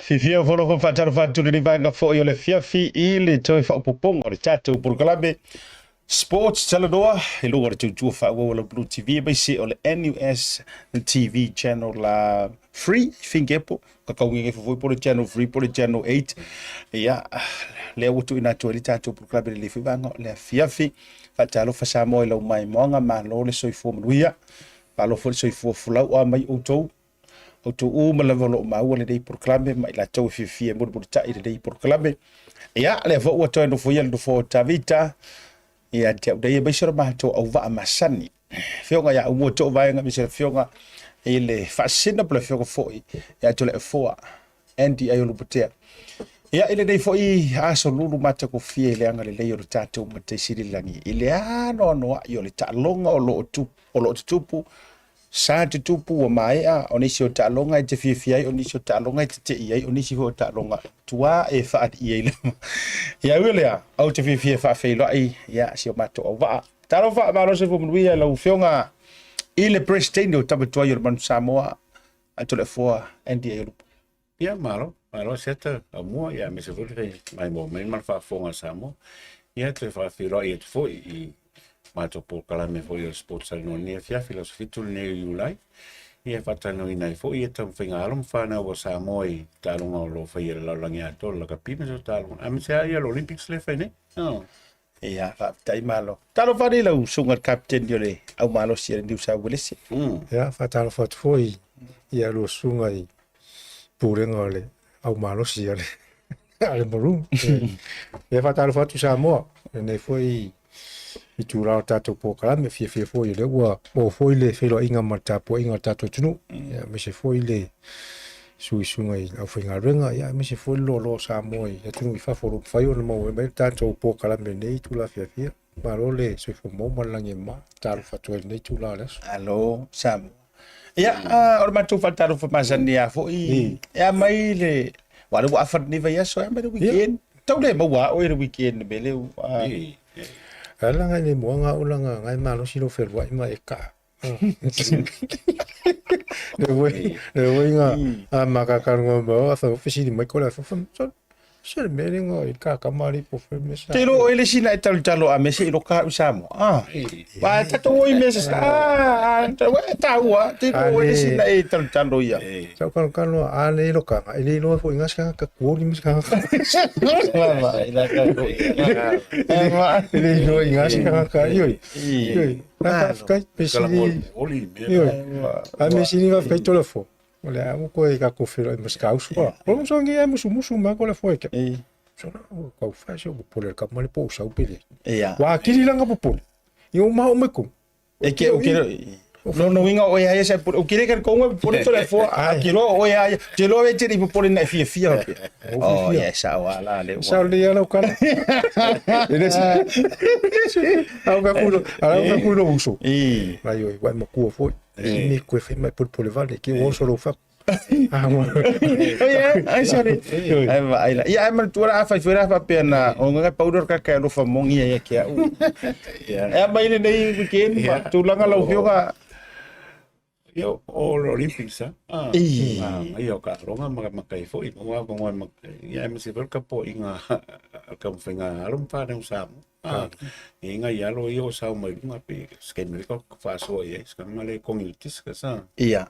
Fifia folo ko fataro fatu ni vanga fo yo le fiafi ile toi fa popong o le tatu por kalabe sports Talanoa e lo ora tu fa wo le Blue TV ba si o le NUS TV channel la free fingepo ka ka ngi fo por channel free por channel 8 ya le wutu ina to le tatu por kalabe le vanga le fiafi fatalo fa Samoa lo mai monga ma lo le soifo mluia pa lo fo soifo fula o mai o to uma le volo ma o le dei proclame ma la tau fifia mo ta ile dei proclame ya le vo o to no fo yel do fo tavita ya te dei be sir ma to o va masani fionga ya o to va nga mi sir fionga ile fascina pla fionga fo ya to le fo anti Aiolupo ya ile dei fo I aso lulu mata ko fie le anga le le yo tatu mo te siri langi ile ano no yo le ta longa o lo tupu sa te tupu o mai a onisi o talonga I te fiafia onisi o talonga I te ia onisi o talonga tua e faat ia ile ya wile au te fiafia fa feilo ai ya si o mato o va taro fa ma lo se fo mluia lo fionga ile presidente o tabe tua Urban Samoa a Toleafoa and Aiolupo ya malo seta Aumua ya me se vole mai mo mai mal fa fonga Samoa ya te fa feilo I te fo I mato por kalame fo yo sports no ne fia filosofia tu ne ulai ia fatano ina fo ia tam finga alum fana o Samoa talunga lo fa ia la langia to la kapime so talunga am se ia Olympics le fa ne no ia fa tai malo talo fa le sunga captain yo le au malo si New South Wales ia fatalo fat foi ia lo sunga I purenga le au malo si ale ale moru ia fatalo fat Samoa ne foi I tu rao tato po kalame fia fo I le ua o foi le felo inga mata po inga tato tunu ya me se foi le suisunga I au whainga renga ya me se foi lo Samoa ya tunu I whaforo whai o na mau e mai tato po kalame nei tu la fia maro le soi fo mo malangi ma taro fatu nei tu la les alo Samoa ya or matu fataro fo masania fo I ya mai le wala wa afar ni vai so ya mai weekend tau le mo wa o le weekend be le ala ngai le moanga ulanga ngai malo silo ferwa ima eka le voi nga makakaronga ba fa ofisi mai kola fa so melingo eka kamari po fermesa te lo ele sina talo a mese lo ka usamo ba tato o mese ta ua te lo ele sina talo ia so kan ale lo ka ele lo fo ingas ka ko ni mis ka mama ila ka ele lo ingas ka yoi ka pesili a mesini va fe Toleafoa olha o ko ka ko fero mas ka uswa o so ngi musu ma ko le foi ke so na ko fa so po le ka mali po sa upele wa kiri langa po pole yo ma o me ko e ke o ke no winga o ya se o kire kan ko po Toleafoa a kiro o ya je lo ve tiri po na fia oh ya sa wala le sa le ya lo kan ele au ka pulo uso ai oi wa mo ko foi me ko fe mai por vale que o solo fa ai sorry ai la ya man tu ra fa fira fa pena o nga powder ka lo fa mongi ya ke ya mai le nei weekend ba tu langa lo fioga yo all Olympics yo ka ronga makai foi mo mo ya me se ver ka po inga ka finga alum pa de usamo inga ya lo yo sa mai ma pe sken ko fa so ye skan male communities ka sa ia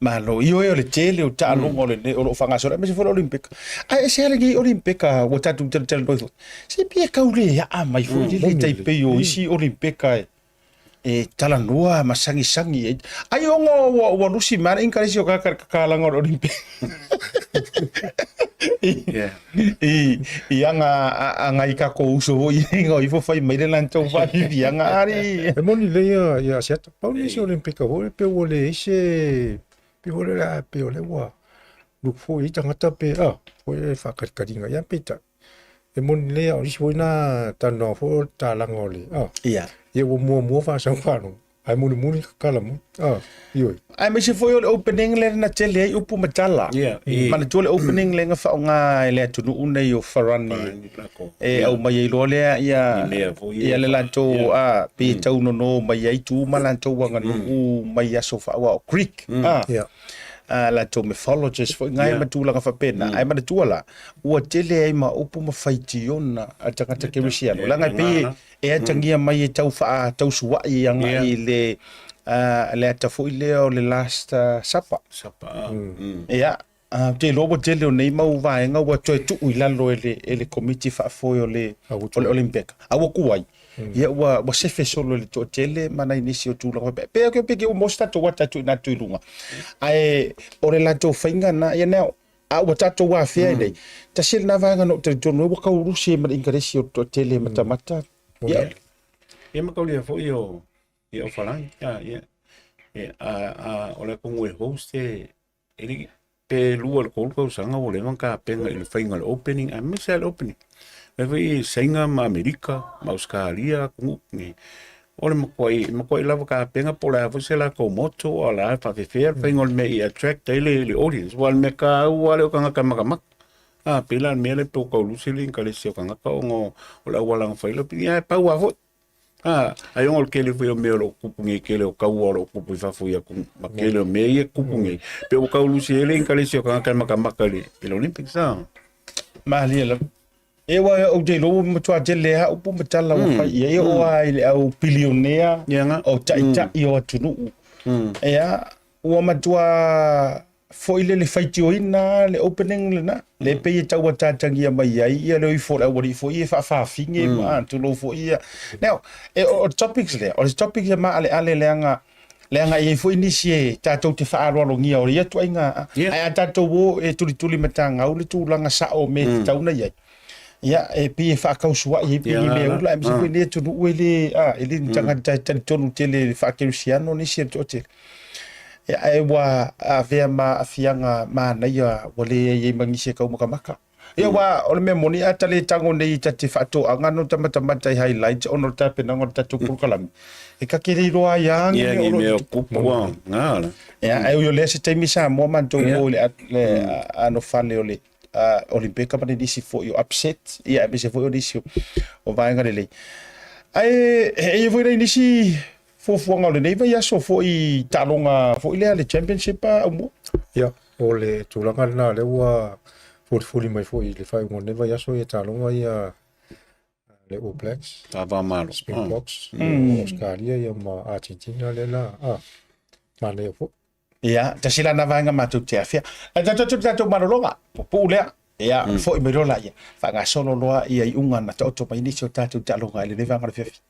malo yo le tele o talo ngole o fanga so me se for Olympic ai se ale Olympic o tatu tel do se pia ka ule ya mai fo le tai pe yo isi Olympic Talanoa masangi ai o lusi mar in kalisi o ka langa Olympic anga ika ko uso ingo ifo fai mai le lanto fa anga ari e moni le ya set pauli si Olympic ho pe wole ise pe wole la pe ole wa lu fo I tanga tape o e fa karinga ya pita e moni le o isi na tano fo talangole ia ye wo mo fa sa fa no ai muni kala mo yo ai me se foi o opening le na tele ai upu matala mana tole opening le nga fa nga le tunu una yo farani au mai lo le ya le lanto pe tau no mai ai tu malanto wanga no mai ya sofa wa creek la to mythologist fo ngai matulanga whapena ai mana tuala ua tele ai ma upu ma whaitiona a tangata kerisiano la ngai pe e atangia mai e tau wha tau suwa i anga i le atafo i leo le last supper ia te lobo tele o nei mau vaenga ua toe tu i lalo ele committee whaafoe o le Olympic awa kuai ia ua sefe solo le to tele mana inisi o tula pe ke o mosta to wata tu na tu lunga ai ore la to fainga na ia neo a ua tato wa fea nei ta sil na vanga no te tono wa ka urusi ma ingresi o to tele mata ia ma kauli fo io falang ia ole ko ngwe host ele pe lua ko sanga o le manka penga il fainga le opening a misal opening Lewi sainga ma Amerika, ma Australia, kungi. Ole makoi lava ka penga pola fo la ko moto o la fa fe fingol me I attract le audience. Wal me ka wale o kanga kamamak. Pila me le to ko lusili ka le sio kanga ka ngo ola wala fa lo pia pa wa fo. Ai ongol kele fo me lo kupungi kele o ka wala kupu fa fo ya ku makele me ye kupungi. Pe o ka lusili ka le sio kanga kamamak le Olympics Mahali la Ewa o de lo matua de le upu matala o fa e o ai au billionaire o taita I o tunu o matua foi le faiti o ina le opening le na le pe ta wa tatangia mai ai ia le fo la wori fo ia fa finge ma tu lo fo ia now o topics ma ale leanga I fo inisie tatou te whaaro ngia o ia tu inga ai tatou o e tuli matanga o le tūlanga sa o me tauna iai ia e pe fa kausua I pe me ula me se ne tu ele ele tanga tan tonu tele fa kerusiano ni se tote e wa ave ma afianga ma na ia wole ye mangise ka maka ia wa ole me moni atale tango nei tate fato anga no tamata highlights ono tape na ngota tu kurkalam e ka kiri roa yang ia me pupu ngala ia e yo lese te misa mo man to le ano fale ole Olympica ma nisi fo yo upset ia me se fo yo nisi o vaenga le ai e foi nisi fo nga le nei vai so fo I talonga fo le championship mo ia o le tulanga na le wa fo mai fo I le fai mo ne vai so e talonga ia le All Blacks tava malo Springboks Australia ia ma Argentina le la ma le fo ia ta sila na vanga matu te afia ta marolonga pu le ia fo I merola ia fa nga solo loa ia I unga na to mai ni so tatu talonga le vanga le fifi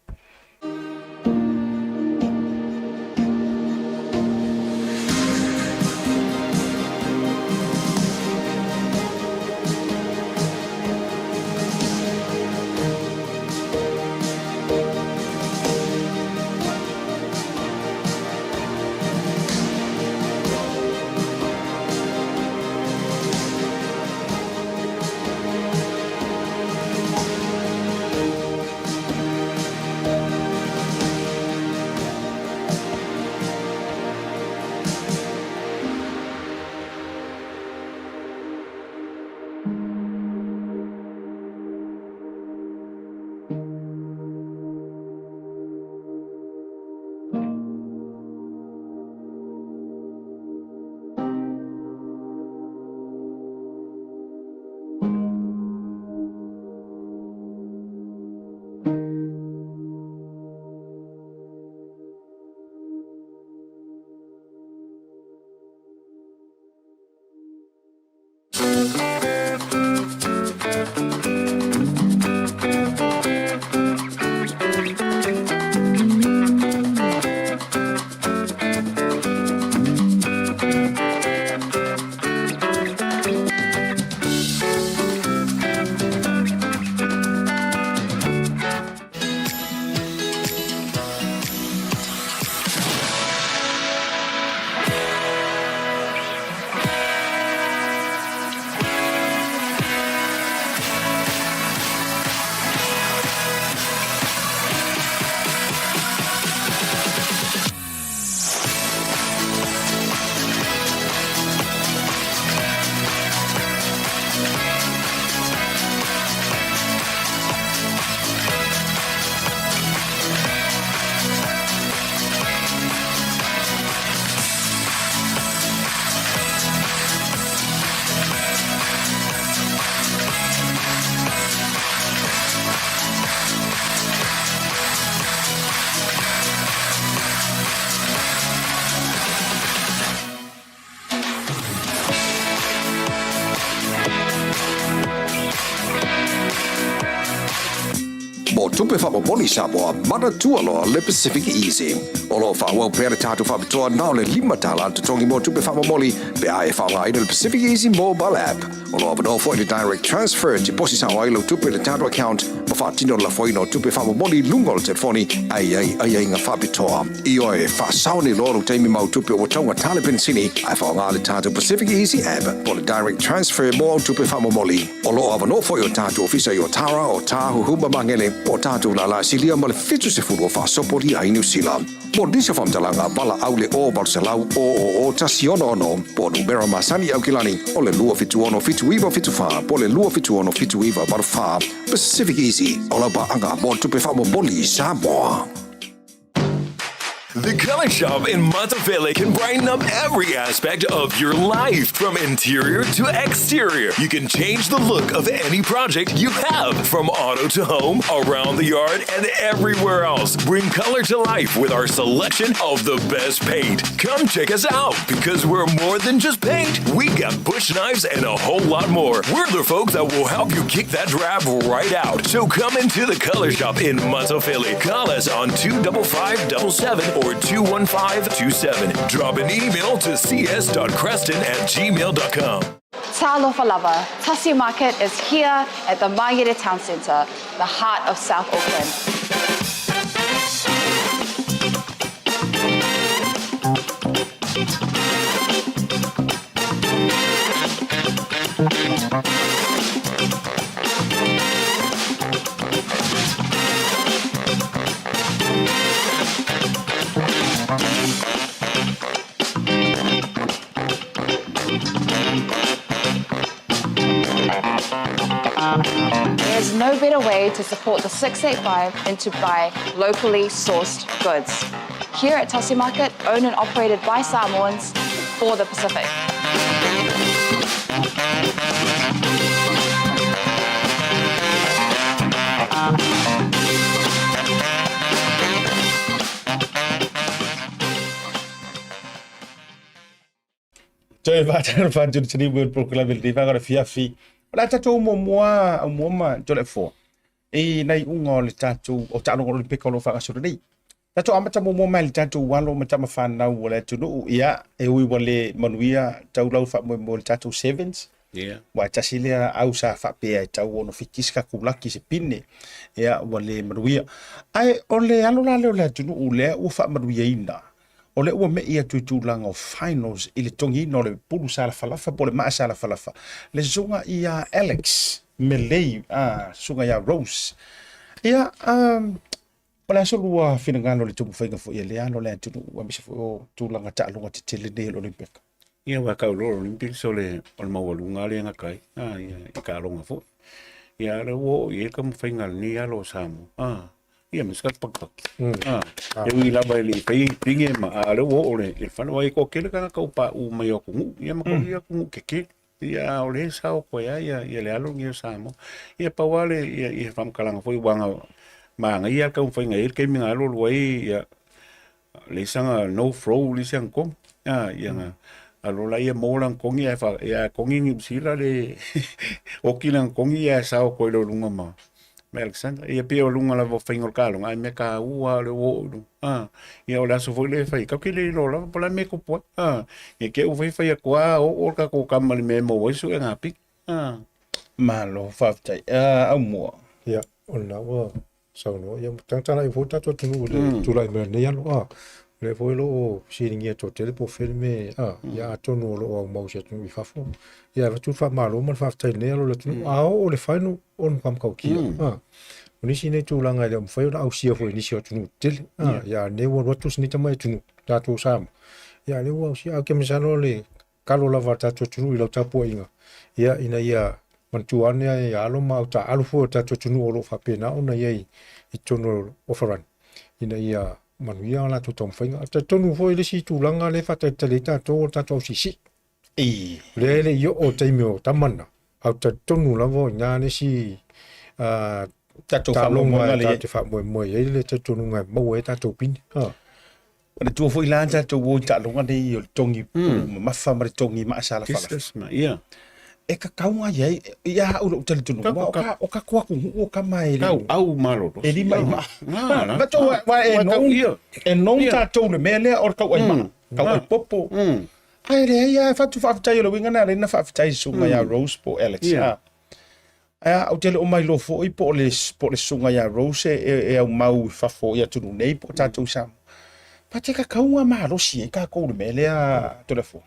tupe whamamoli Samoa, mana tualoa le PacificEzy. Olo whawau pere tātou whamitoa nao le 5 tala te tongi mo tupe whamamoli pe ae whaonga ina le PacificEzy mobile app. Olo avano fo i direct transfer te posi sa wailo tupe le tātou account ma whaatino la foino tupe whamamoli lungo le telefoni ai ngā whamitoa. I oe whaasauni loro teimi mau tupe o taunga tale pensini ai whaonga le tātou PacificEzy app po le direct transfer mo tupe whamamoli. Olo avano fo i o tātou ofisa i o Tara o Tahu Huma Mangele o tātou la la silia ma le fitu se furu o whaasopori ai New Zealand. Mo disa whamtalanga bala au le o Barcelau o Tasi ono po numero masani au kilani o le lua fitu ono fitu iwa fitu wha po le lua fitu ono fitu iwa baru wha PacificEzy o la ba anga mo tupe whamamoli Samoa. The Color Shop in Moatoga can brighten up every aspect of your life, from interior to exterior. You can change the look of any project you have, from auto to home, around the yard, and everywhere else. Bring color to life with our selection of the best paint. Come check us out, because we're more than just paint. We got bush knives and a whole lot more. We're the folks that will help you kick that drab right out. So come into the Color Shop in Moatoga. Call us on 25577 or 21527. Drop an email to cs.creston@gmail.com. Talanoa lover, Tasi Market is here at the Vaega Town Centre, the heart of South Auckland. There's no better way to support the 685 than to buy locally sourced goods. Here at Tasi Market, owned and operated by Samoans for the Pacific. Toi va tu tini buat program di va ngara fiafi. Ola tatu Aumua Toleafoa. E nei ungo le tatu o tano ngoro pe ko fa kasuru nei. Tatu amata mo mal tatu walo mata mafana wala tunu ia e ui wale manuia tau lau fa mo tatu sevens. Yeah. Wa tasilia au sa fa pe tau ono fikiska kulaki se pinne. Ia wale manuia. Ai ole alo la le tunu ule u fa manuia ina. Ole ua me ia tuitulanga o finals i le tongi no le pulu sala falafa po le maa sala falafa. Le zunga ia Alex Melei sunga ia Rose. Ia wala so lua finangano le tumu whainga fo ia le ano le antunu ua misa fo o tūlanga taalunga te tele ne Olympic. Ia wa kau lo Olympic so le o le mawalunga le ngakai. Ia i ka alonga fo. Ia le wo i ka mwhainga ni alo Samu. Ia miskat pak. E ui la bai le pai pinge ma ale wo ole le fana wai ko kele kana ka pa u mai o kungu ia ma ko ia kungu keke ia ole sa o ko ia le alo ngi Samoa ia pa wale ia fam kalanga foi wanga ma ia ka foi ngai ke mi ngalo wai ia le sanga no fro le sang kom ia nga alo la ia molang kongi ia fa ia kongi ni sila le o kilang kongi ia sa o ko lo lunga ma Alexander ia pia o lunga la vo faingol kalong ai me ka ua le wo ia o la so foi le fai ka ke le lo la pola me ko po ia ke u fai kwa o ka ko kam le me mo so nga pi Malo faftai Aumua. Ia ona wa sau no ia tantana i fota to tunu le tula me ne ya lo le foi lo siringia to tele po filme ia tonu lo o mau se tunu i fafo ia tu fa malo mal faftai ne lo tunu o le fainu on kam kau kia Oni sine tu langa le mfai o au sia foi ni sia tunu tele ia ne wo rotu sini tamai tunu tatu sam ia le wo sia ke mesano le kalo lava tatu tunu i lo tapu inga ia ina ia mantuane ia alo mau ta alu fo tatu tunu o lo fa pena ona ia i tonu ofaran ina ia manuia la tu tom fainga ta tonu foi le si tu langa le fa ta tele ta to si le yo o taimio tamana au ta tonu la vo nga ne si Tatu fa mo le te fa mo le te tonu nga mo e ta to pin le tu foi lanja tu wo ta longa de tongi ma fa ma tongi ma sala fala ia e ka kaunga ia ulo tele tunu o ka kwa ku o ka mai Kau au malo. e di mai ma ma to wa e non ta to le mele o ka wai ma ka wai popo ai le ia fa tu fa tai lo winga na le na fa tai sunga ya Rose po Alex o tele o mai lo fo i po le sunga ya Rose e au mau fa fo ia tunu nei po ta tu sam pa te ka kaunga ma lo si e ka ko le mele a Toleafoa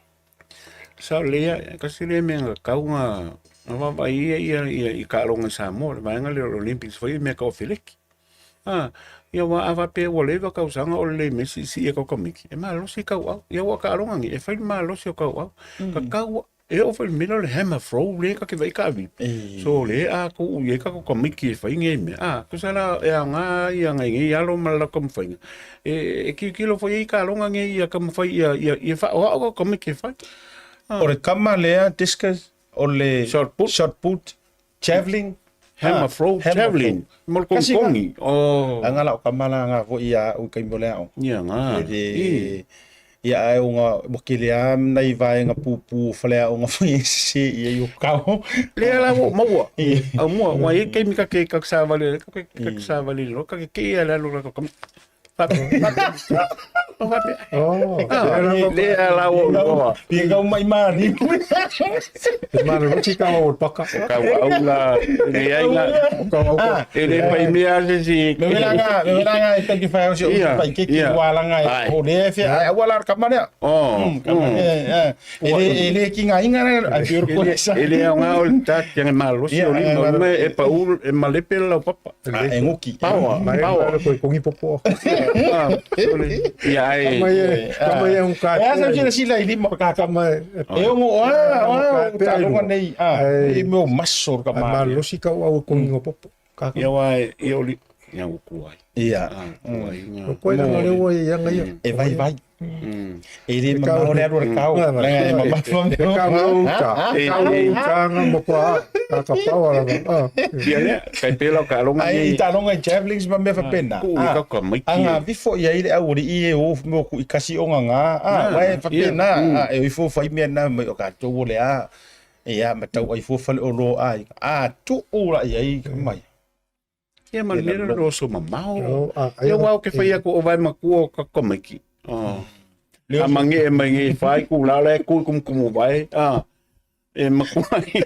Sa lea, kasi lea mea kaunga, wa ia i ka alonga Samoa, vaenga le Olympics, foi mea ka o Feliki. Ia wa awa pe o lewa kausanga o le mesi si e ka komiki. E maa losi kau au, ia wa ka alonga ngi, e whai maa losi o kau au. Ka kau, e o whai mina le hammer throw, le ka ke vai ka avi. So le a ko u e ka komiki e whai nge mea. Kusala e a ngā ia ngai nge, i alo mala kam whainga. E kilo whai i ka alonga nge, ia kam whai, ia wha o au ka komiki e whai. O le kama lea, discus, o le shot put, javelin, hammer throw, javelin, mol kongi. Anga la o kama la nga fo ia u kai mo lea o. Ia ngā. Ia ai o nga wakile am nei vai nga pupu falea o nga fo si ia i o kao. Lea la o maua. Aumua, wa i kei mika ke kaksa vali lo, ka ke ia la lo la kam. Lea la o loa. Pia kau mai mani. Mana lo tika o paka. Kau au la, lea ina. Ele pai mea se si. Me melanga e tanki whai o si o pai kiki walanga o le fia. Wala kamane. Kamane. Ele ki nga inga a pior coisa. Ele é nga o tat yang malo si o lino me e paul e malepe la papa. E ngoki. Paua. Ko kongi popo. Ia ai. Kama ia un ka. Asa kira sila ili mo ka kama. E o ta longa nei. E meu masor kama. Ma lo si ka o kongi popo. Ia wa e o li yang kuai. Ia. Ko ia ngale o ia ngai. E vai. Ele mamau le ro kau. Le mamau le kau ka. E ka mo kwa. Ka pawa la. Ia le kai pelo ka longa ai ta longa javelins ma me fa pena. Ka ka mai. Anga before ia ile au ri e o mo ku ikasi o nga. Vai fa pena. E fo fa me na me o ka to le a. Ia ma tau ai fo fa o lo ai. Tu ora ia mai. Ia ma le ro so mamau. Ia wa ke fa ia ko o vai ma ku ka komiki. A mange e mange fai ku la le ku kum vai. E ma kuai.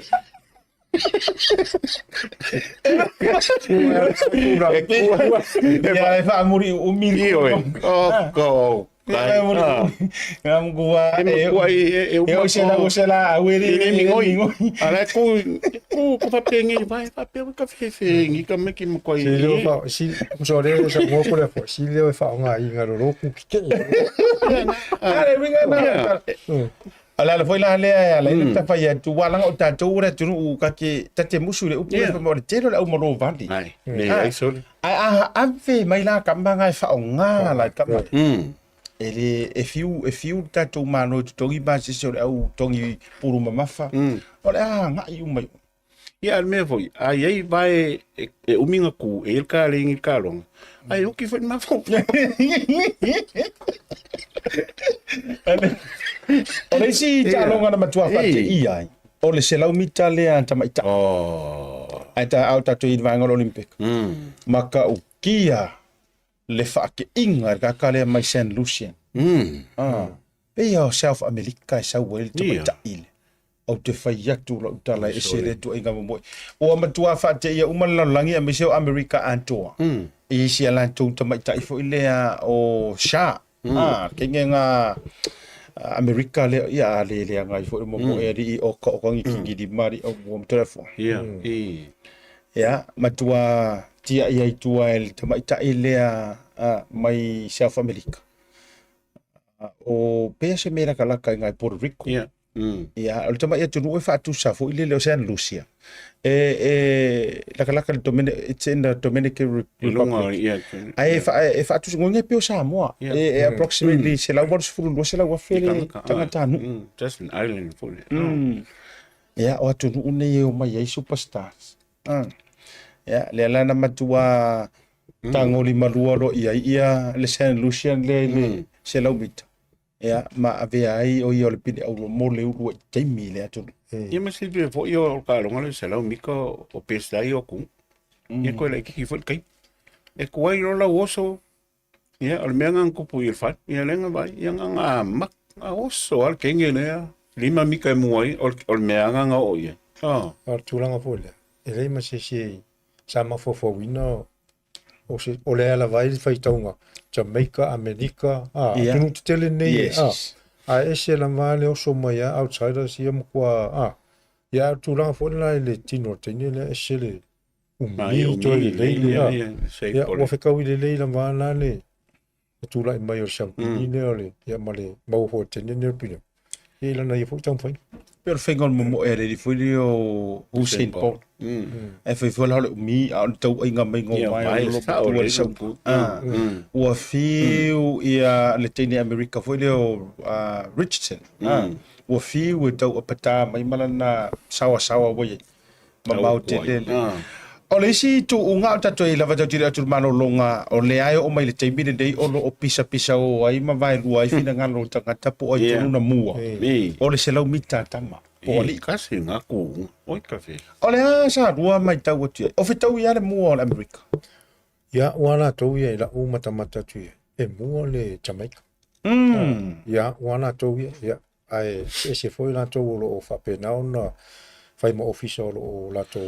Ia fa muri umili o ko. Ngam gua e o sela awiri ni ngoi. Ala ku fa pengi vai fa pe ka fe ngi ka me ki mo koi. Si so re sa mo ko le fo si le fa nga i ngaro ro ku ke. Ale winga na. Ala foi la le ala ta fa ya tu wala o ta tu re tu ka ke ta te musu le upu fa mo te lo mo ro vandi. Ai. Ai so. A ve mai la ka manga fa nga la ka. Ele if you tatu mano tongi ba se so au tongi puru mamafa ole nga i mai ia me foi ai vai e uminga ku e ka ringi ka long ai o ki foi ma fo ole si ta longa na matua fa te ia ole se lau mita le anta mai ta ai ta au tatu i vanga olympic maka u kia le fa ke inga ka le mai Saint Lucian Pea South America sa wel te ta ile o te fai atu lo tala e se le tu inga mo o matua fa te ia umala langi a South America antoa e si ala tu te mai ta ifo ile o sha ke nga America le ia le nga ifo mo e ri o ko ngi di mari o mo telefone ia matua tia ia tua el te mai ta ile mai South America o pese mera kala ka ngai Puerto Rico ia o te mai tu no fa tu sa fo ile le Saint Lucia la kala ka it's in the Dominican Republic ai fa tu ngonge pe o Samoa approximately se la war fulu lo se la wa fele tanga tanu just an island for it ia o tu no ne o mai superstars le la na matua tangoli malua ro ia le Saint Lucian le se la ubita ma ave ai o le pini au mo le uru taimi le atu Ia masi be fo yo ka longa le sala mika o pesta yo ku. Ia ko le ki fo kai. E ko ai lo la oso. Ia al menga ko pu il fat. Ia lenga vai ia nga mak a oso al kenge ne. Lima mika muai ol menga nga o ia. Ah. Ar tūlanga fo le. E rei ma se sama fo wina o le ala vai le faitaunga. Jamaica, America, tunu te tele nei, a ese la male o so mai outsiders ia mkua, ia tūlanga fo le tino tene le ese le umi to le leile, ia ua whekau i le leila maana le tūlai mai o champini ne o le, ia ma le mau ho tene ne o pina. E lana ia fo tau fai. Pero fengon mo e re foi o Usain Bolt. E foi la mi a tau inga mai ngo mai lo tu so. O fiu ia le tene America foi o Richardson. O fiu tau pata mai malana sawa voi. Mamau te. O le si tu unga ta toi lava tau tira tu mano longa o le ai o mai le taimi le dei o lo pisa o ai ma vai lu ai fina ngalo tanga tapu ai tu na mua. O le selau mita tama. O le kasi nga ku oi kafe. O le sa rua mai tau o tia. O fe tau ia le mua o le Amerika. Ia wana tau ia ila u mata tu ia. E mua le Jamaica. Ia wana tau ia. Ai se foi la tau o fa penao na fai mo official o lato.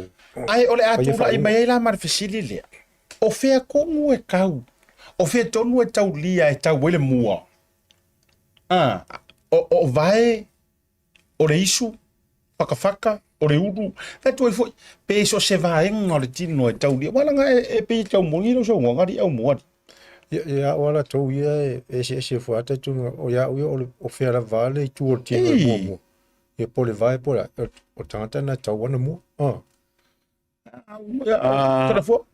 Ai ole atu la mai la mar fesili le. O fe ko mu e kau. O fe tonu e tau lia e tau wele mua. O vai o le isu fakafaka o le uru. Fe tu foi pe so se vai ngo le tino e tau lia. Wala nga e pe tau mo ngiro so ngari au mo. Ya wala tau ia e se foi ata tu o ya o fe la vale tu o tino mo. E pole vai pole o tangata na tau wana mua. Toleafoa.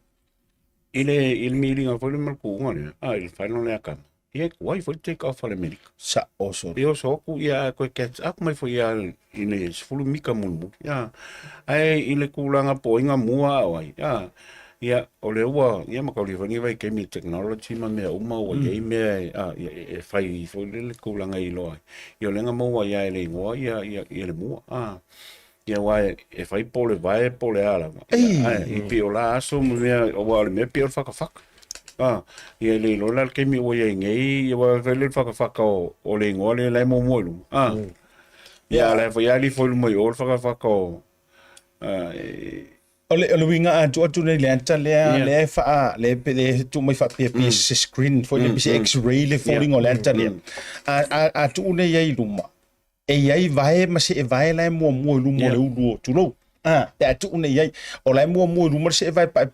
Il miringa foi le marku ngone. Il final le akam. Ia wai foi take off for America. Sa oso. Ia so ku ia ko catch up mai foi ia ine fulu mika mulu. Ia ai ile kulanga poinga mua ai. Ia ole ua ia makalifani vai ke mi technology ma me uma o ia me e fai foi le kulanga i loai. Ia lenga mo ia ile ngua ia le mua. Ia wai e fai pole vai pole ala. I piola aso me o wale me piol fakafaka. Ia le lola ke mi o ia ngei ia wa vele fakafaka o le ngole le mo molu. Ia le foi ali foi mo o fakafaka o ole winga atu nei le anta le fa le tu mai fa pe screen foi le x-ray le falling o le anta le atu nei ai luma e ai vai ma se vai la mo luma le udu tu lo atu nei ai o la mo luma se vai pa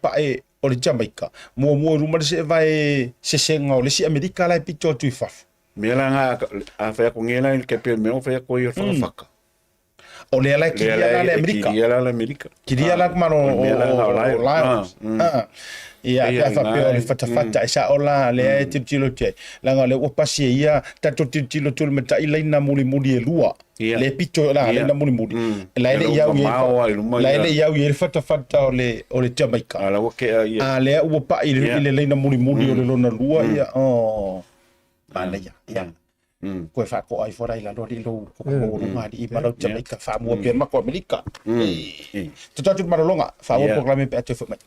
o le Jamaica mo luma se vai se senga o le si America la pito tu fa me la nga a fa ko ngela il ke pe me o fa ko yo fa o le ala ki ala le Amerika. Ki ala le Amerika. Ki ala mano o Lions. Ia fa pe o le fatafata isa ola le titilo te. Langa le opasi ia tato titilo tu le mata ilaina muli e lua. Le pito la le na muli. La ile ia la ile ia le fatafata o le Jamaica. Ala o ke ia. Le o pa ile leina muli o le lona lua ia. Mana ia. Koe fa ko ai fora ila lori lo ko mo ngari I malo Jamaica fa mo pe ma ko America. Tatu malolonga fa o programa pe atu fa mai.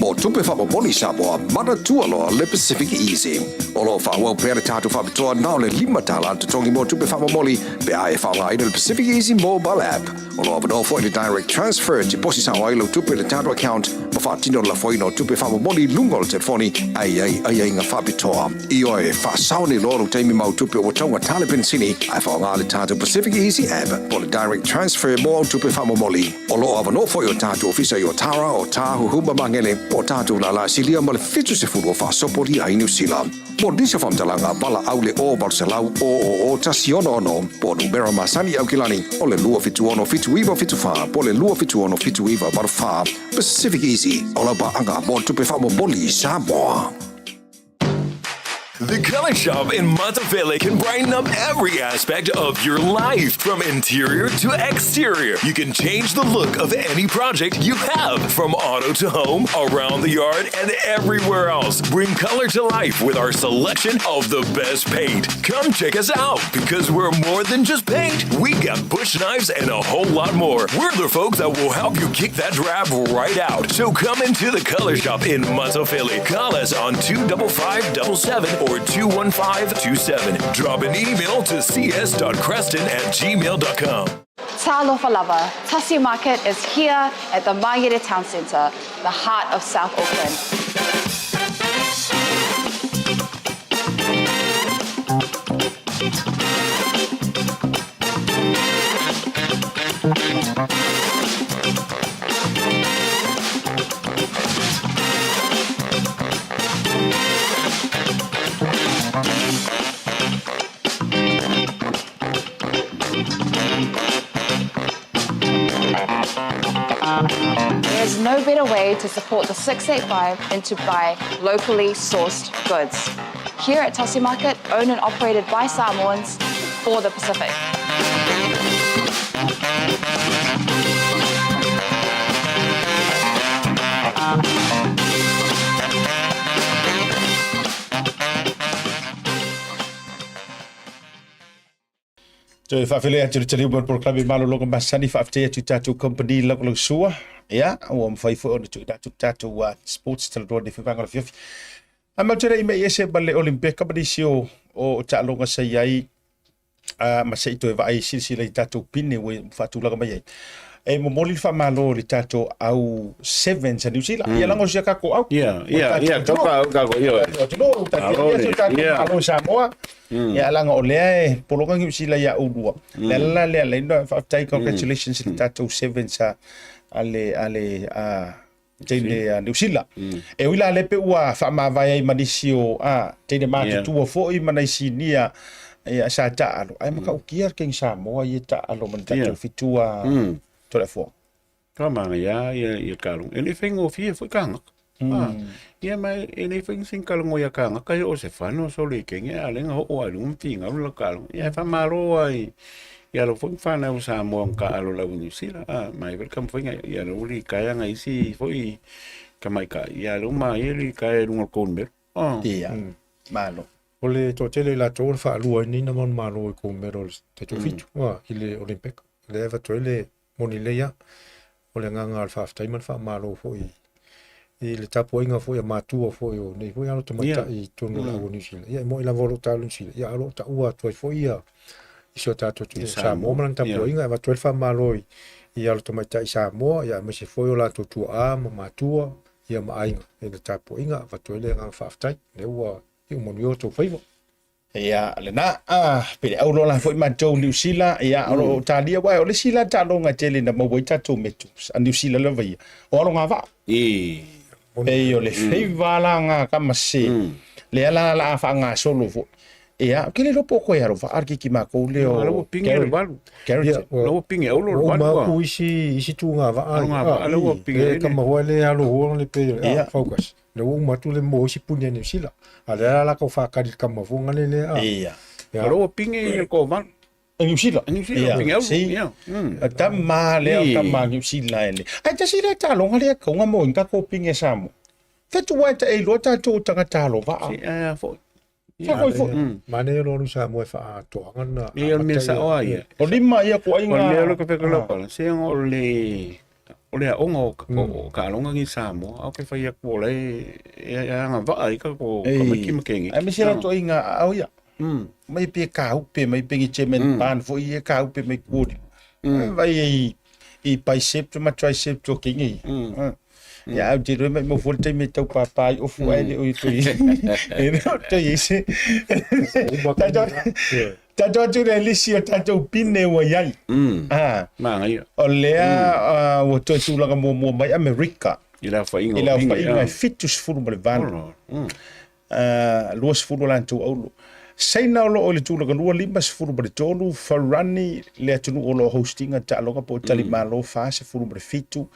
Mo tupe whamamoli Samoa, mana tualoa le PacificEzy. Olo whawau pere tātou whapitoa nao le 5 tala te tongi mo tupe whamamoli pe ae whaonga ina le PacificEzy mobile app. Olo avano fo i direct transfer te posi sao ailo tupe le tātou account ma whaatino la foino tupe whamamoli lungo le telefoni ai ngā whapitoa. I oe whaasao ni loro teimi mau tupe o taunga tale pensini ai whaonga le tātou PacificEzy app po le direct transfer mo au tupe whamamoli. Olo avano fo i o tātou ofisa i o Tara o Tahu Humba Mangele o tātou la silia ma le fitu se furu o whaasopori ai New Zealand. Mo disa whamtalanga bala au le o Barcelau o Tasi ono po numera masani au kilani o le lua fitu ono fitu iwa fitu wha po le lua fitu ono fitu iwa baru wha PacificEzy o la ba anga mo tupe whamamoli Samoa. The Color Shop in Moatoga can brighten up every aspect of your life, from interior to exterior. You can change the look of any project you have, from auto to home, around the yard, and everywhere else. Bring color to life with our selection of the best paint. Come check us out, because we're more than just paint. We got bush knives and a whole lot more. We're the folks that will help you kick that drab right out. So come into the Color Shop in Moatoga. Call us on 25577 or 21527. Drop an email to cs.creston@gmail.com. Talanoa lover, Tasi Market is here at the Vaega Town Centre, the heart of South Auckland. There's no better way to support the 685 than to buy locally sourced goods. Here at Tasi Market, owned and operated by Samoans for the Pacific. Jadi whawhile atu le tariu por klabi malo loka masani whawhite atu tātou company lau sua. Ia, o mwhaifu o na tu tātou sports Talanoa ni whiwanga la whiawhi. A mautera i mei ese bale Olympia kabadisi o tālonga sa iai ma se ito e vai sila i tātou pine o whatulaga mai ai. E mo moli fa malo li tato au 7 sa New Zealand. Ia lango sia kako au. Ia, kako ia. Tino tato Samoa. Ia lango ole polonga New Zealand ia ulua. Le no fa congratulations li tato 7 sa ale tene New Zealand. E wila le pe ua fa ma vai manisi o tene ma tu fo I manisi nia ia sa ta alo. Ai maka ukiar king Samoa ia ta alo man tato fitua. Toleafoa. Kamanga ia kalung. Ele fengo fie foi kanga. Ia mai ele feng sing kalung ia kanga kai o se fano so le kenge alenga o alum tinga lo kalung. Ia fa maro ai. Ia lo foi fana o Samoa ka alo la New Zealand. Mai welcome foi ia lo li kaya ngai si foi kamai ka. Ia lo mai ele kai lungo konber. Ia. Malo. Ole to tele la to fa lua ni na mon malo ko medals te to fitu. Ile Olympic. Le eva to ile monileia ole nganga al fafta iman fa malo foi le tapo inga foi matua foi o nei foi alo tomata I tonu la New Zealand ia mo ila volo talu New ia alo ta ua toi foi ia iso tato tu sa mo man tapo inga va toi fa malo ia alo tomata I sa mo ia me se foi o la tu matua ia ma ainga le tapo inga va toi le nganga fafta le ua I mo yo to foi Ia lena pele au lola foi mantou New Zealand ia o talia wai o le sila talonga tele na mo boita to metu a New Zealand lava ia o longa va e o le feivala nga kamase le ala fa nga solo fo ia kele lo poko ia ro fa arki ki mako le o lo pinge le balu lo pinge o lo balu ma ku isi tu nga va lo pinge kama wale alo ho le pe focus le o matu le mo si punya New Zealand ala la ko fa ka di kama fu ngale le ia lo pinge ko van New Zealand pinge ia tama le tama New Zealand le ai ta sila talonga le ko nga mo inga ko pinge samo fetu wa ta e lo ta to tanga talo va fo Mane lo nu sa mo fa to ngana. Ia me sa o ia. O lima ia ko inga. O le lo ke pe ko lo se o le o le aonga o ka alonga ngi Samoa au ke whai aku o le anga waa i ka ko makimakengi. Ai misi rato inga au ia. Mai pe ka upe, mai pe ngi chemen pan, fo i ka upe mai kuri. Vai i bicep ma tricep to kingi. Ya au jiro mai mo volte me tau papai o fu ai o i tu. E no to isi. Ta jo le lisi o ta jo pine wa yai. Manga ia. O lea o to tu langa mo mai America. Ila fa inga. Ila fa inga fitus furu mo le van. Luas furu lan tu au. Sei na lo o le tu langa lua lima se furu mo le tolu farani le atunu o lo hostinga ta longa po tali malo fa se furu mo le fitu.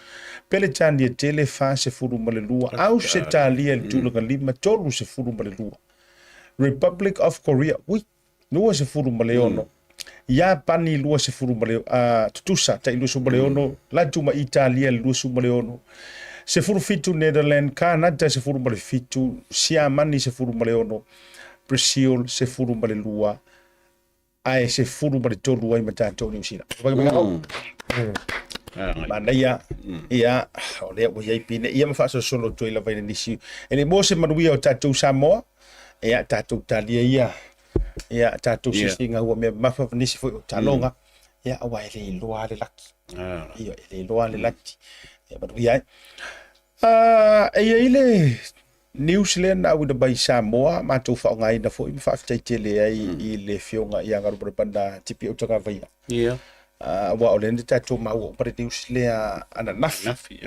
Pele tani e tele fa se furu mo le lua. Au se talia le tu langa lima tolu se furu mo le lua. Republic of Korea. Ui. Lua se furu ma leono. Ia pani lua se furu ma leono. Tutusa ta ilu su ma leono. La tuma Italia lua su ma leono. Se furu fitu Netherlands. Canada se furu ma le fitu. Siamani se furu ma leono. Brazil se furu ma le lua. Ai se furu ma le tolu ai matato New Zealand. Mana ia. Ia. O lea wa iai pine. Ia mawhasa solo toi la vaina nisi. Ele mo se manuia o tatou Samoa. Ia tatou talia ia. Ya tatou sisinga ua me mafa nisi foi talonga ya awa ele loa le laki ia ele loa le laki ya but ia ile New Zealand au da bai Samoa ma tu fa ngai na foi fa ftai tele ai I le fionga ia ngaru panda tipi o taka vai ia wa ole ndi tatou ma o pare New Zealand ana nafi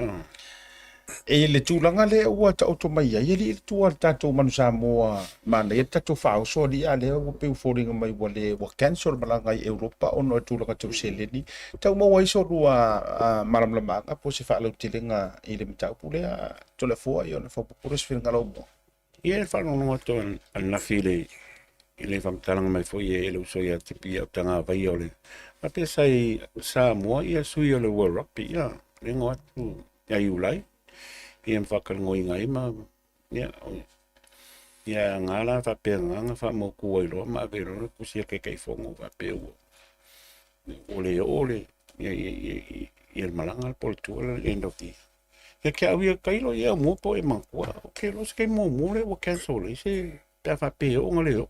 e le tūlanga le ua ta oto mai ai le tua tatou manu Samoa mana ia tatou whao so li a le ua peu fōringa mai wa le wa cancel malanga I Europa ono e tūlanga tau seleni tau maua iso rua maramlamanga po se whaalau tilinga I le mitau pulea Toleafoa I ona whapapures whiringa lau mo ia le whanonga to an nafi le I le whamtalanga mai fo ia ele uso ia tipi au tanga vai o le ma pe sai Samoa ia sui o le World Rugby ia le ngoa tu ia iulai ia whakalngoi ngai ma ia ngala whapenganga whamoku ai roa ma vero kusia kei whongo whapeu ole ia malanga pol tua end of the ia kia awia kailo ia mua po e mangkua ok lo se kei mo le wa cancel se ta whapeu o ngale o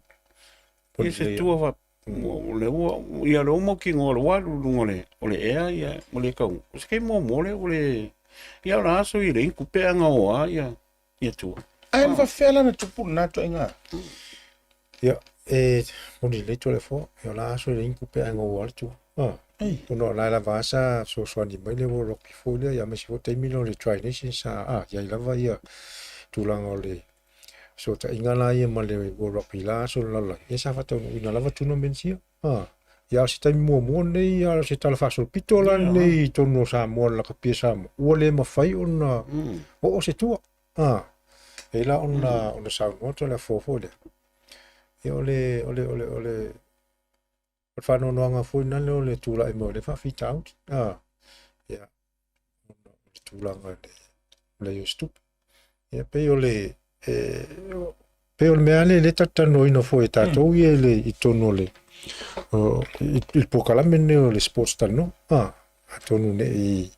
ia se tua wa ia lo mo ki ngolo walu ngole ole ea ia mo le kau se kei mo le ole ia ora aso I le inku pe anga oa ia tua. ai ma whawhela na tupu na to inga ia moni le Toleafoa ia la aso le inku pe anga oa tu uno la vasa so swani mai le wo rocky folia ia mesi fo milo le Tri Nations ia lava ia tulanga le so ta inga la ia ma le wo rocky la so la ia sa fa tonu ina lava tuno mensia ia se tai mo nei ia se tala fa so pitola nei tono Samoa la ka pia o le mafai ona o se tua e la ona sa moto la fofo le e ole fa no nga foi na le tula e mo le fa fit out ia tula nga le stup ia pe ole pe ole me ale le tatano ino foi tato ia le itono le il pokalame ne le sports tano atonu ne I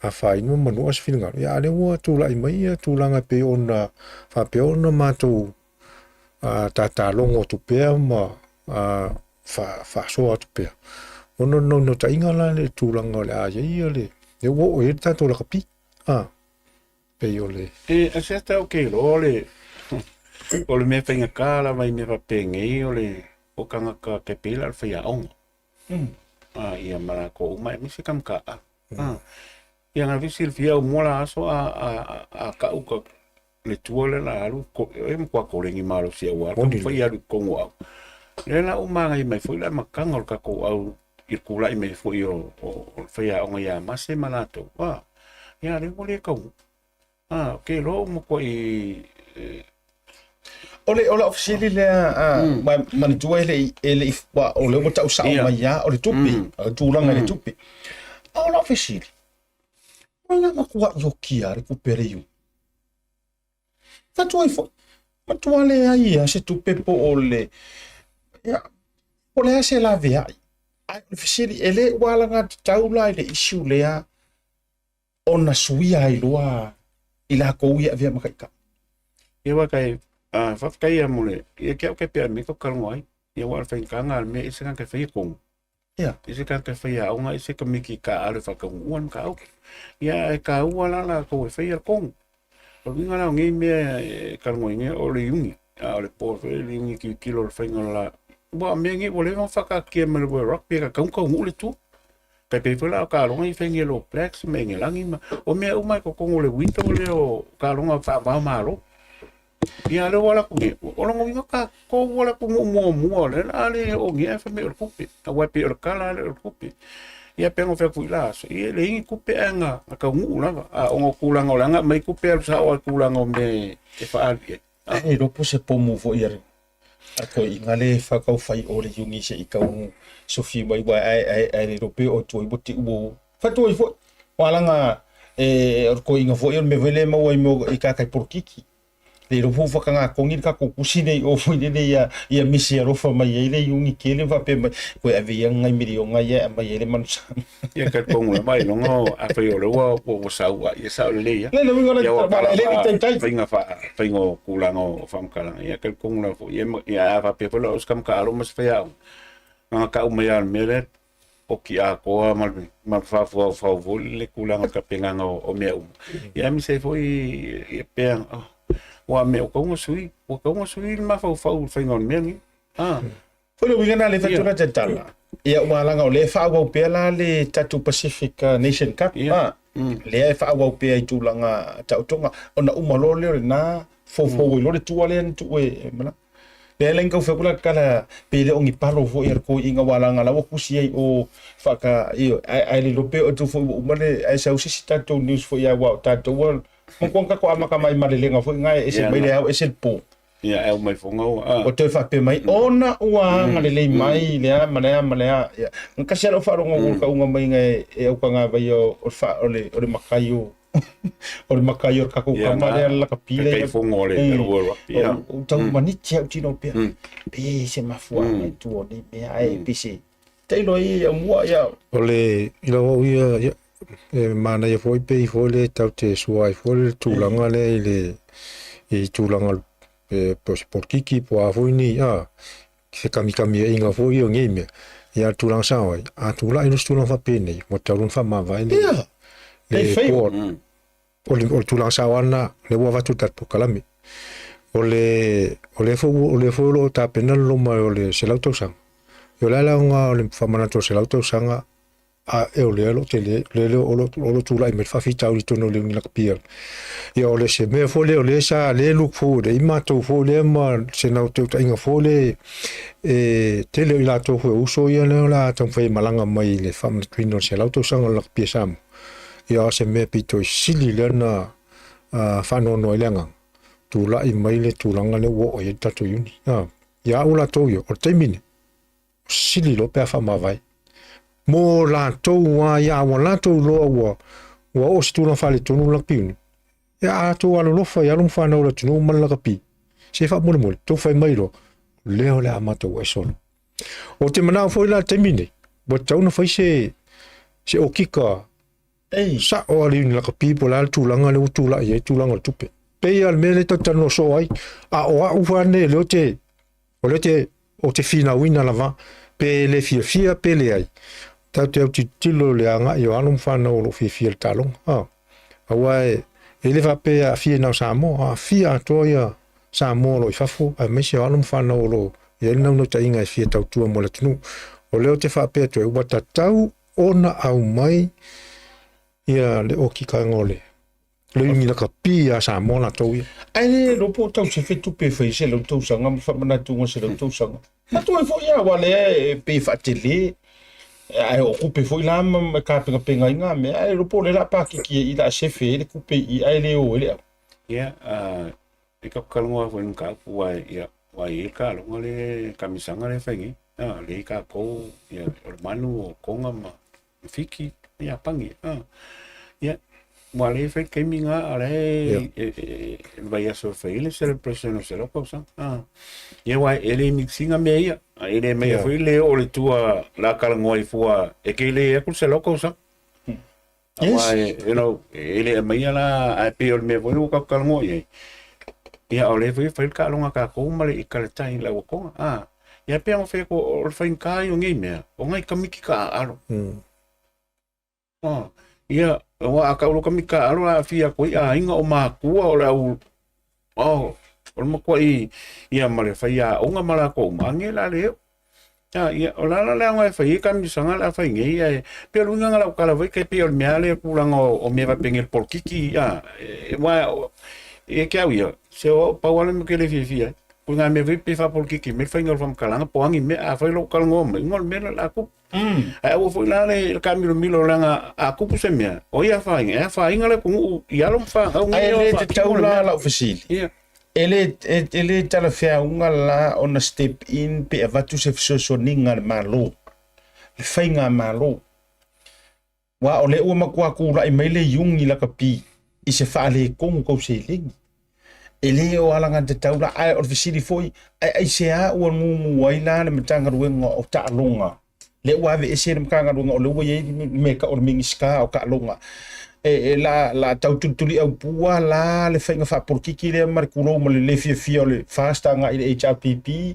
afai no manu as filinga ya le wa tula I mai tulanga pe ona fa pe ona mato tata longo tu pe ma fa so tu pe ono no ta inga la le tulanga le a ia le wo e tato la kapi pe ole acerta okay lo ole me fenga kala vai me va penge ole o kanga ka ke pila al fia on ia mara ko mai mi se kam ka ia nga visil fia o mola aso a ka uka le tuole la alu ko e mo ko le malo sia wa ko fia ko wa le la o manga I mai foi la makanga o ka ko au ir kula I mai foi o fia on ia ma se malato ia le mo le ka ke lo mo ko ole officially le man tua ele wa ole mo tau sa mai ya ole tupi tulanga le tupi ole officially ona ma kwa yo kia recupere you fatua ifo ma tua le ai se tupe po ole ya ole se la via ai officially ele wala nga taula le issue le ona suia ai loa i la kou ia vea makaika. Ia wa kai whafkai a mole. Ia kia kai pia me ko kalngoi. Ia wa whai kanga al me isi kan kai whai kong. Ia. Isi kan kai whai aunga isi ka miki ka ale whakaunguan ka au. Ia e ka ua lala ko e whai al kong. O winga nao ngi mea kalngoi nge o le yungi. A le po whai le yungi ki kilo le whai ngala. Wa mea ngi wale wang whaka kia me le rugby ka kaunga le tu. Kai pe pula ka longa I whengi lo plex me nge langi ma. O mea umai ko kongo le winter le o ka longa wha malo. Ia le wala kunge, o longo inga ka, ko wala kungo mua le, la le o ngia fa me o kupe, a wapi o kala le o kupe. Ia pengo fa kuila, so ia le ingi kupe anga, a ka ngu lava, a ongo kulanga o langa, mai kupe al sa o kulanga o me e fa ali. E ropo se pomu fo ia. A ko inga le whakau whai o le yungi se I kau sofi mai wai ai rope o tuai boti uo. Whatuai fo, walanga ko inga fo ia me vele mau ai mo I ka kai porkiki. Le ropo whakanga kongi ka kukusi nei o fui nei ia misi a rofa mai ele yungi kele wape mai koe ave ia ngai miri o ngai ia mai ele manusama. Ia kai kongu mai longo a whai o lewa o saua, ia sao le ia. Le winga le tai. Whaingo kulanga o whamkaranga, ia kai kongu la fo, ia a wape pula o skam ka alo mas whai au. Nga ka umai al mele, o ki a koa malmi, ma whawau voli le kulanga ka penganga o mea Ia mi se fo I peang, wa me o kongo sui ma fau whaingon mengi. Polo winga na le fatura tala. Ia umalanga o le whaawau pea la le Tatu Pacific Nation Cup. Le e whaawau pea I tūlanga tautonga. Ona umalo leo na fofo I lore tua le tu e mana. Le lenga whakula kala pele ongi paro fo I ko inga walanga la wakusi ai o whaka ai le lope o tu fo umale ai sa usisi tatu news fo ia wa tatu wal. Mongkonga ko amaka mai malelenga fo ngai ese mai le au ese po. Ia au mai fonga o te whape mai ona ua ngale lei mai lea malea ia ngasi alo wharonga ka unga mai ngai e au ka ngā vai o le makai o o le makai o kako kama lea la kapile kai fonga o le o tau maniti au tino pia pe se mafua mai tu o le mea e pise teilo I Aumua ia o le ilawa uia mana ia foi pe foi le tau te suai foi le tūlanga le I tūlanga por kiki po a foi ni se kami inga foi o ngeme ia tūlanga saoi a tūla ino tūlanga fa pene mo taurun fa ma vai le o le tūlanga sawana le wa vatu tat po kalami o le fo lo ta pena lo mai o le se lauto sang yo la nga o le fa mana to se lauto sanga a e o le lo te le o lo tula I me fa fita o tono le ni la pia ia o le se me fo le sa le look fo de ima to fo le ma se na to inga fo le te le la to fo uso ia le la to fe malanga mai le fam twino se la to sanga la pia sam ia se me pito sili le na fa no lenga tula I mai le tulanga le wo o ia tato yuni ia ula to yo o te mine sili lo pe fa ma vai mo la to wa ya wa la to lo wa o stu na fale to no la pin ya to wa lo fa ya lo fa no la to no mal la pi se fa mo to fa mai lo le o la ma to e solo o te mana foi la termine bo tau na fa se o kika sa o ali la pi po la tu langa le tu la ye tu langa tupe pe al mele to tano so ai o fa ne le o te fina wina lava pe le fia pe le ai tau te au tilo le anga I o anum whana o lo fia le talong. Awa ele va pe a fia nau Samoa, a fia atoia Samoa lo I fafo, a mesi o anum whana o lo, I ele nau no ta inga fia tau tua mo le tunu. O leo te wha pe atoe, ua tatau ona au mai ia le oki ka ngole. Le ingi la ka pi a Samoa na tau ia. ai le ropo tau se fetu pe faise lo tau sanga ma fa mana tu se lo tau sanga. Ma tu e fo ia wale pe fa tele ai o kupe foi lá ka penga inga me ai ropo le la pa ki I la chefe le kupe I ai le o le ia e ka kalunga foi un ka wa I ka lo le kamisanga le fengi le ka ko ia o manu o konga ma fiki ia pangi ia mo le fe ke minga ale vai a so fe le celebration o se lo cosa ia wa ele mixinga me ia ele me foi le o le tua la kalangoi fua e ke le e ku se lo cosa Wai, ele mai ala ai pe ol me voi ka kalngo ye. Ia ole voi fai ka longa ka ko male i ka tai la ko. Ia pe mo fe ko ol fai ka yo ngi me. O ngai ka miki ka alo. Ia wa ka lo ka miki ka alo a fia ko ia inga o ma kua o la u. Ol mo ko ia male fai a onga mala ko mangela le. Ia ola la ngai fai ka mi sanga la fai ngai ai pe lu nga la kala vai ke pe ol meale pulang o me va pengel por kiki wa e ke awia se o pa wala me ke le fia ku nga me vi pe fa por kiki me fai ngol fam kala po angi me a fai lo kal ngom ngol me la ku ai o foi la le ka mi lo milo la a ku se me o ia fai ngale ku ia lo fa ai le te tau la ofisili ele tala fea unga la ona step in pe avatu se so ninga malo le fainga malo wa ole o makua ku la email yungi la kapi i se fa le kongu ko se ling ele o ala nga te taula ai ofisili foi ai se a o mu waila le matanga ruenga o ta longa le wa ve ese le matanga ruenga o le wo ye me ka o mingiska o ka longa la tau tutuli au pua la le fainga fa porkiki le markulo mo le fia le fasta nga i HRPP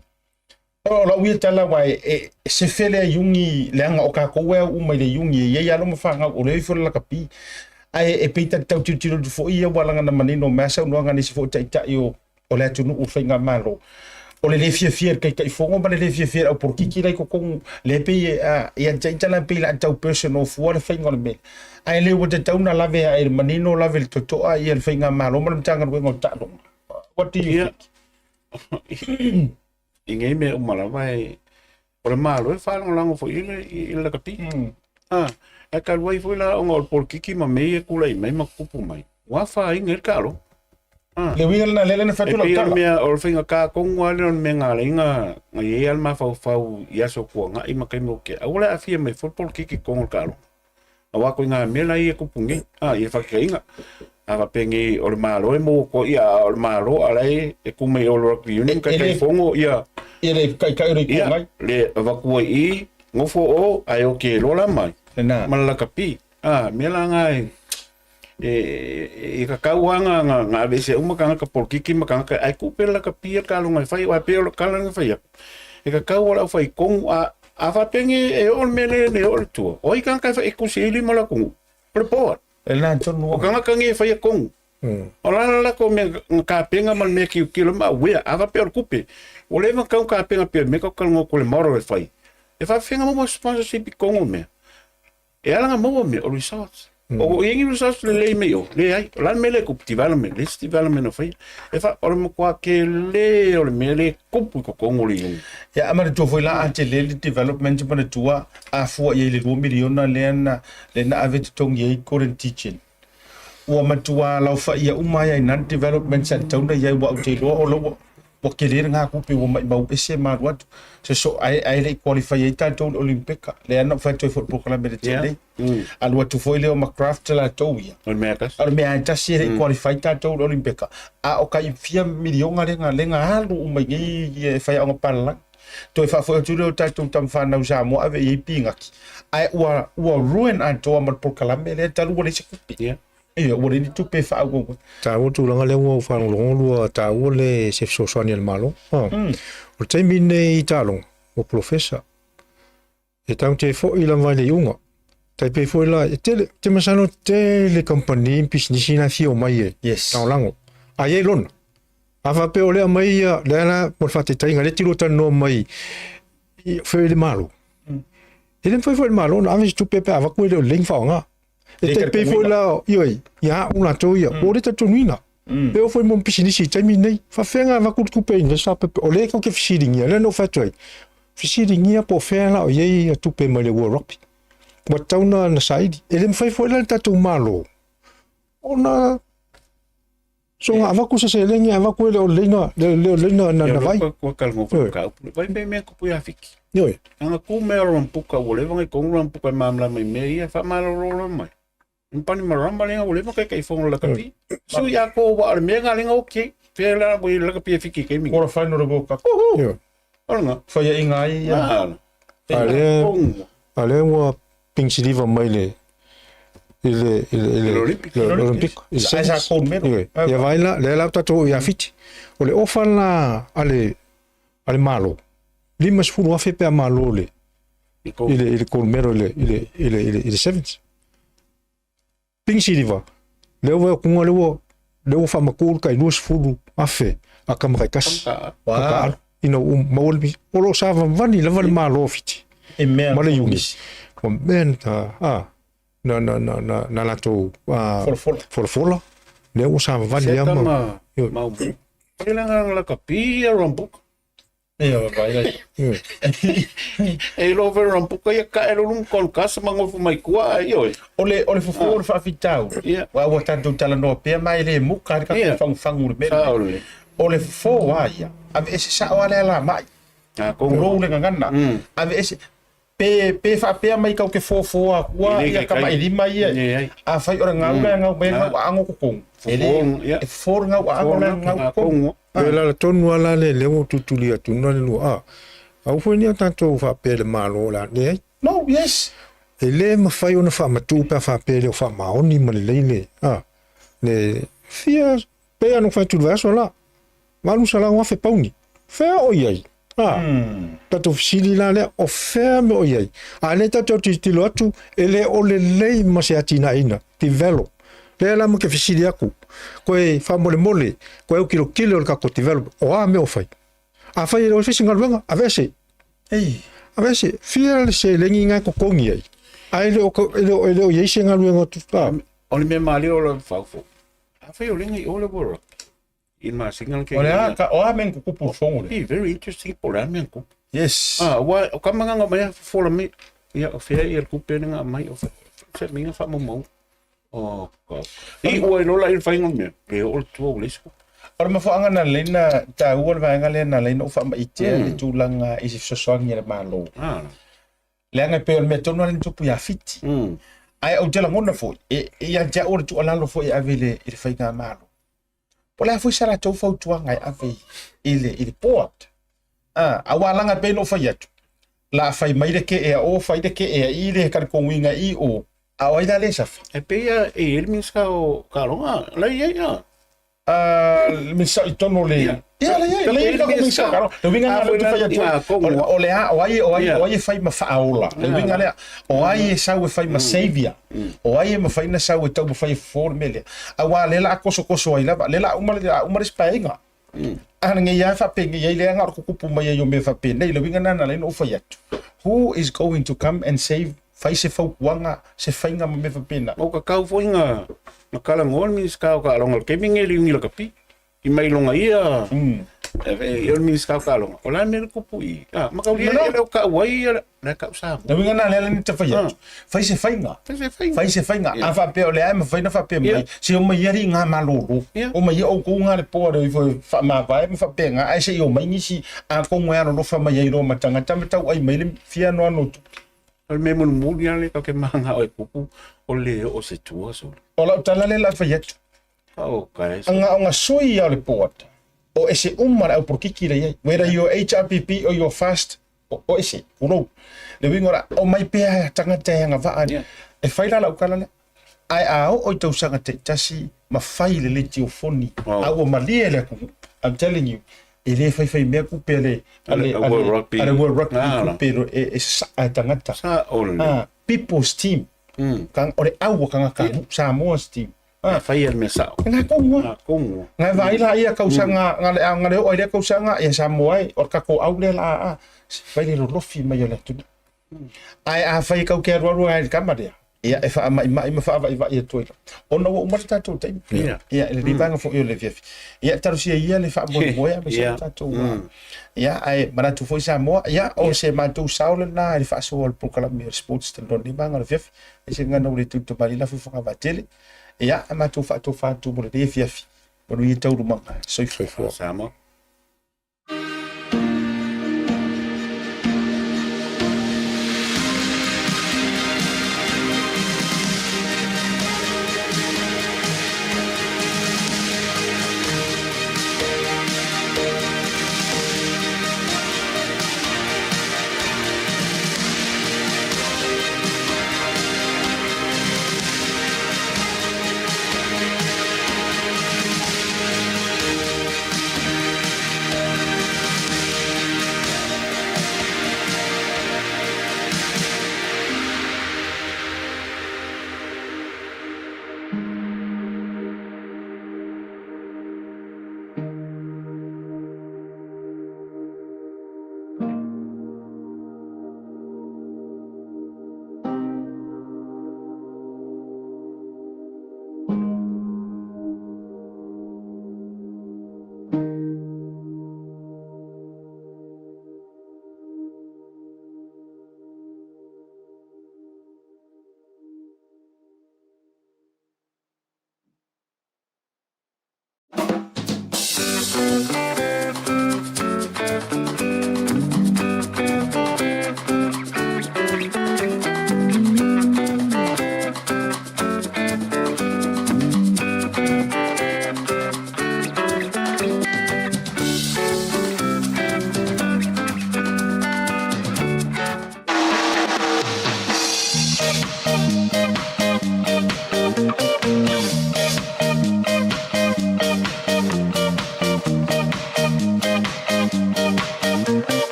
o la wi tala wai se fele yungi le anga o ka ko we u mai le yungi ye ya lo mo fa nga o le fo la kapi ai peita tau tutuli fo ia wala nga manino masa no nga ni se fo ta yo o le tunu u fainga malo o le fia kai fongo ba le fia au porkiki le ko le pe ia tala pe la tau personal fo le fainga le me ai le wata tauna lave ai manino lave to ai el fainga malo mo tanga ngo ta lo what do you think ingai me o mala vai o malo e fa lango fo ile kapi e ka wai foi la ngol por kiki ma me ku lai mai ma kupu mai wa fa ingel kalo le winga na le na fa tu lo ta me o fainga ka ko ngale me ngale ngai al ma fa ia so ko nga i ma kai mo ke awala afia mai for por kiki ko ngol kalo awa ko nga me lai ko pungi ia fa kainga ava pengi o malo e mo ko ia o malo alai e ku me o rugby union ka kai fongo ia ele kai ri ko ngai le ava ku i ngofo o ai o ke lola mai na mala kapi me la ngai ka kauanga nga vese uma ka por kiki ma ka ai ku pela kapi ka lo ngai fai wa pe lo ka ngai fai e ka kau la fai kong a fa pengi e o mele ne o tu o i kan ka fa ekusili mala ku report na tonu o kan ka ngi fa kong o la ko me ka penga mal me ki kilo ma we a fa pe o kupe o le ka penga pe me ka ngo ko le moro e fai e fa fenga mo sponsorship kong me e ala nga mo me o resorts o yengi resorts le me yo le ai la me le kup development no fai e fa o mo kwa ke le o me le kup ko kong li ya amar to foi la ante le development pa tua a fo ye le 2 miliona le na ave tong ye current teaching o matua la fa ia uma ya nan development sa tona ye wa te lo o lo o ke le nga ku pe o mai ba ese ma wat so ai le qualify ye ta to olympic le na fa to football club de tele al wat to foi le o macraft la to ia al me anta si le qualify ta to olympic a o kai fia miliona le nga halu o mai ye fa o pala to fa fo tu ta to tam fa na usa mo ave ye pinga ai o ruin anto o por kalambe le ta lu le se kupi e o le tu pe fa go ta o tu langa le o fa lo lo ta o le se so so ni el malo o te mine italo o professor e tau te fo i la vai le unga tai pe fo la te masano te le company business na fio mai yes tau lango ai lon ava pe o le mai le la por fa te tai ngale tiro tan no mai fe le malo ele foi le malo na ave tu pe ava ku le link fa nga e te pe foi la yoi ya una toia o le tatuina pe o foi mon business tai mine fa fenga ava ku pe ni sa pe o le ko ke fishing ya le no fa toi fishing po fenga o ye tu pe mai le rugby wa tauna na saidi ele foi la tatu malo ona so ava ku se lengi ava ku le lenga na vai ko kalmo ka vai me ko pu afiki yoi anga ku me ro mpuka o le vai ko ro mpuka mamla me ia fa malo ro mai impani maramba lenga o le vai kai fon la kapi so ya ko wa me nga lenga okay pe la bo la kapi afiki ke mi ora fa no ro ka yo ona fa ya ingai ya ale wa pingsiliva mai le Olympic. Ai sa kon mero. Ia vai le la tatou ia fiti. O le ofa na ale malo. Lima sfuru afe pe malo le. Ile kon mero ile sevens. Ping siliva. Le o kunga le o fa makul kai no sfuru afe akam kai kas. Wow. Ino maulbi. Olo sa vani la vale malo fiti. E mea. Male yungi. O men na lato fola. Le o sa vani ama. Mau. Kailangan la kapia rompuk. Ia vai lai. E lo ver rompuk ia ka elo lum kon kas mangofu mai kua io. Ole fofo fa fitau. Wa tanto Talanoa pe mai le muka ka fangu le mele. Ole fofo wa ia. Ave ese sa wala la mai. Ko ro le ngana. Ave ese pe fa pe mai ka ke fofo wa ia ka mai lima ia. A fai ora ngau be ango ko. Ele for ngau ango ko. La tonu ala le o tutuli atu no le lua. Au foi ni tanto fa pe le malo la ne. No, yes. Ele ma fai ona fa matu pa fa pe le fa maoni ma le le. Le fia pe anu fa tu vaso la. Malu sala wa fe pauni. Fe o yai. Tato fisili la le o fe me o yai. Ale tato tilo atu ele o le ma se atina ina. Develop. Le la mo ke fisili aku. Koe fa mole koe o kilo ka ko develop o me o fai a fai o fishing alwenga a vese fia se lengi nga ko kongi ai ai le o yesing alwenga tu pa Oli me mali o le fafo a fai o lengi o le boro in ma singal ke ole ka o men ko kupu fongo le very interesting por men ko yes wa o kamanga nga mai for me ia o fia ia ku pe nga mai o se minga fa mo Oh, God. I o no la fai ngome. Ke o tu le sku. Ora ma fanga na lena ta o Vaega le na lena o fa mai te le tulanga isi sosoangi le malo. Le nga pe me tonu le tupu ya fiti. Ai o tela ngona fo e ya ja o tu ala lo fo e avele i fai nga malo. Pola fo sara to fo tu nga ave ile port. A wala nga pe no fa yatu. La fai mai de ke e o fai de ke e ile ka ko winga I o. A oida le saf. E peia e el minska o kalonga. La ia. Misa itono le. Ia le ka misa karo. Le winga le fai atu. O le o ai fai ma faola. Le winga le o ai sa we fai ma savior. O ai ma fai na sa we tau fai for mele. A wa le la koso ai la le la uma respainga. Ana nge ya fa pe nge le nga ko kupu mai yo me fa pe nei le winga na le no fai atu. Who is going to come and save fai se fau wanga se fainga me fa pena o ka kau foinga na kala ngol mi ska ka longa ke minge li ngi kapi I mai longa ia e el mi ska ka longa o la me ko pui ma ka li le ka wai na ka sa na winga na le ni te fai se fainga a fa pe o le ai ma fai na fa pe mai se o mai ri nga malolo o mai o ko nga le po de fa ma vai me fa pe nga ai se o mai ni si a ko nga no fa mai ro ma tanga tau ai mai le fia no no Al me mun muli ale ka ke manga o pupu o le o se tua so. O la tala le la fayet. O kai. Anga soi ya le port. O ese umara o por kiki le whether you HRPP or your fast o ese uno. Le wingora o mai pe tanga te nga va ani. E faila la ukala le. Ai o tau sanga te tasi ma faile le tiofoni. Au malie le ku. I'm telling you. Ele fai me ku pele ale rugby ku pele e sa tangata people's team kang ore au kang ka Samoa's team fai el mesa nga kongo nga vai la ia kausanga nga le o ile kausanga e Samoa or ka ko au le la fai le rofi mai le tu ai fai ka ke ro ai kamare ia e fa mai fa vai ia toi ona o mata tu te ia le vanga fo yo le vief ia taru sia ia le fa mo moya me sa tu ia ai mana tu foi Samoa ia o se mantu saule na le fa so al pro me sports te don vanga le vief e se ngana le tu bali la fu fa vatele ia ma tu fa tu mo le vief mo ia tau manga so fo Samoa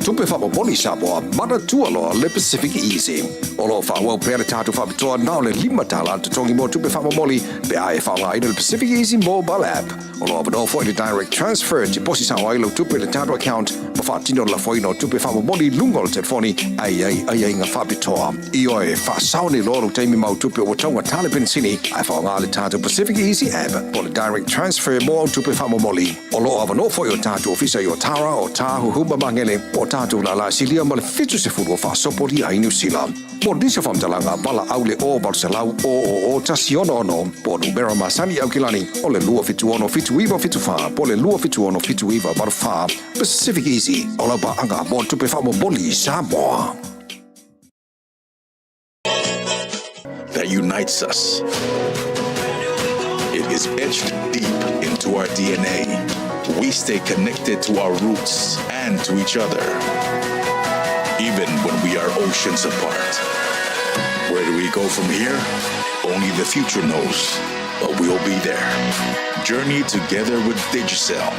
tupe whamamoli Samoa, mana tualoa le PacificEzy. O lo whawau pere tātou whapitoa nao le 5 tala te tongi mo tupe whamamoli pe ae whaonga ina le PacificEzy mobile app. O lo avano fo i direct transfer te posi sao ailo tupe le tātou account ma whaatino la foino tupe whamamoli lungo le telefoni ai ngā whapitoa. I oe whaasao ni loro teimi mau tupe o taunga tale pensini ai whaonga le tātou PacificEzy app po le direct transfer mo au tupe whamamoli. O lo avano fo i o tātou ofisa i o Tara o Tāhu Humba Mangele o tātou la silia ma le fitu se furu o whaasopori ai New Zealand. Mo disa whamtalanga bala au le o Barcelau o Tasi ono po numera masani au kilani o le lua fitu ono fitu iwa fitu wha po le lua fitu ono fitu iwa bar wha PacificEzy o la ba anga mo tupe whamamoli Samoa. That unites us. It is etched deep into our DNA. We stay connected to our roots and to each other, even when we are oceans apart. Where do we go from here? Only the future knows, but we'll be there. Journey together with Digicel.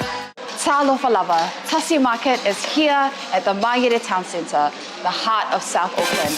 Talanoa lover, Tasi Market is here at the Maigere Town Centre, the heart of South Auckland.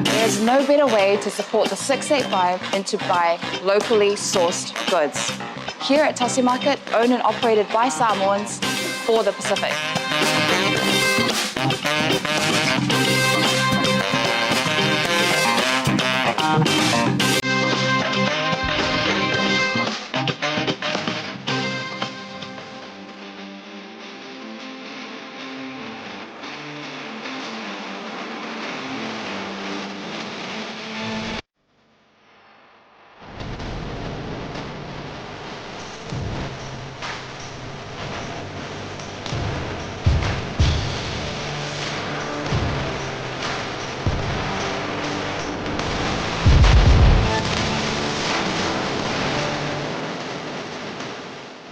There's no better way to support the 685 than to buy locally sourced goods. Here at Tasi Market, owned and operated by Samoans for the Pacific.